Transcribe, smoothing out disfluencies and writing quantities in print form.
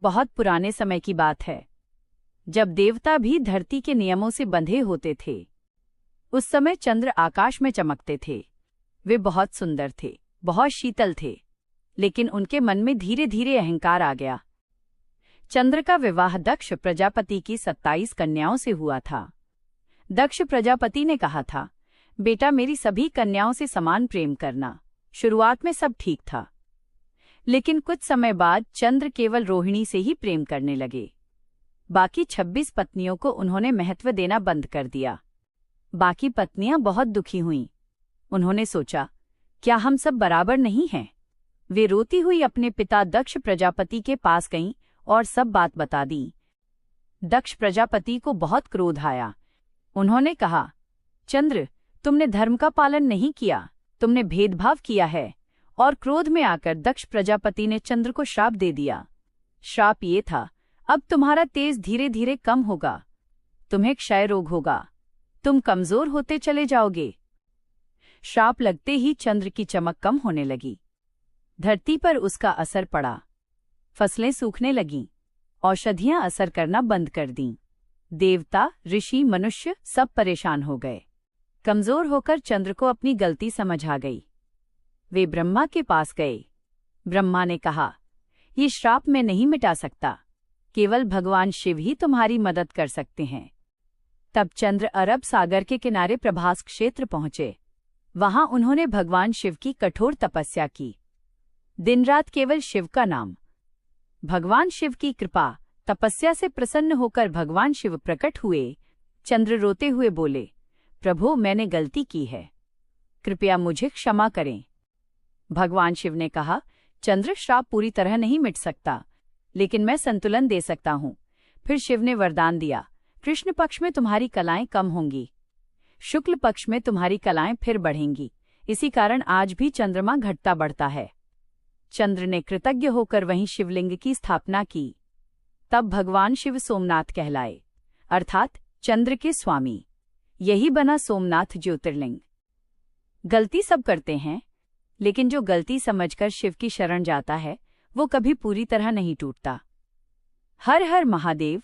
बहुत पुराने समय की बात है, जब देवता भी धरती के नियमों से बंधे होते थे। उस समय चंद्र आकाश में चमकते थे। वे बहुत सुंदर थे, बहुत शीतल थे, लेकिन उनके मन में धीरे धीरे अहंकार आ गया। चंद्र का विवाह दक्ष प्रजापति की 27 कन्याओं से हुआ था। दक्ष प्रजापति ने कहा था, बेटा मेरी सभी कन्याओं से समान प्रेम करना। शुरुआत में सब ठीक था, लेकिन कुछ समय बाद चंद्र केवल रोहिणी से ही प्रेम करने लगे। बाकी 26 पत्नियों को उन्होंने महत्व देना बंद कर दिया। बाकी पत्नियां बहुत दुखी हुईं। उन्होंने सोचा, क्या हम सब बराबर नहीं हैं? वे रोती हुई अपने पिता दक्ष प्रजापति के पास गईं और सब बात बता दी। दक्ष प्रजापति को बहुत क्रोध आया। उन्होंने कहा, चंद्र, तुमने धर्म का पालन नहीं किया, तुमने भेदभाव किया है। और क्रोध में आकर दक्ष प्रजापति ने चंद्र को श्राप दे दिया। श्राप ये था, अब तुम्हारा तेज धीरे धीरे कम होगा, तुम्हें क्षय रोग होगा, तुम कमजोर होते चले जाओगे। श्राप लगते ही चंद्र की चमक कम होने लगी। धरती पर उसका असर पड़ा। फसलें सूखने लगीं, औषधियां असर करना बंद कर दीं। देवता, ऋषि, मनुष्य सब परेशान हो गए। कमजोर होकर चंद्र को अपनी गलती समझ आ गई। वे ब्रह्मा के पास गए। ब्रह्मा ने कहा, ये श्राप मैं नहीं मिटा सकता, केवल भगवान शिव ही तुम्हारी मदद कर सकते हैं। तब चंद्र अरब सागर के किनारे प्रभास क्षेत्र पहुंचे। वहां उन्होंने भगवान शिव की कठोर तपस्या की। दिन रात केवल शिव का नाम। भगवान शिव की कृपा, तपस्या से प्रसन्न होकर भगवान शिव प्रकट हुए। चंद्र रोते हुए बोले, प्रभु मैंने गलती की है, कृपया मुझे क्षमा करें। भगवान शिव ने कहा, चंद्र, श्राप पूरी तरह नहीं मिट सकता, लेकिन मैं संतुलन दे सकता हूँ। फिर शिव ने वरदान दिया, कृष्ण पक्ष में तुम्हारी कलाएं कम होंगी, शुक्ल पक्ष में तुम्हारी कलाएं फिर बढ़ेंगी। इसी कारण आज भी चंद्रमा घटता बढ़ता है। चंद्र ने कृतज्ञ होकर वहीं शिवलिंग की स्थापना की। तब भगवान शिव सोमनाथ कहलाए, अर्थात चंद्र के स्वामी। यही बना सोमनाथ ज्योतिर्लिंग। गलती सब करते हैं, लेकिन जो गलती समझकर शिव की शरण जाता है वो कभी पूरी तरह नहीं टूटता। हर हर महादेव।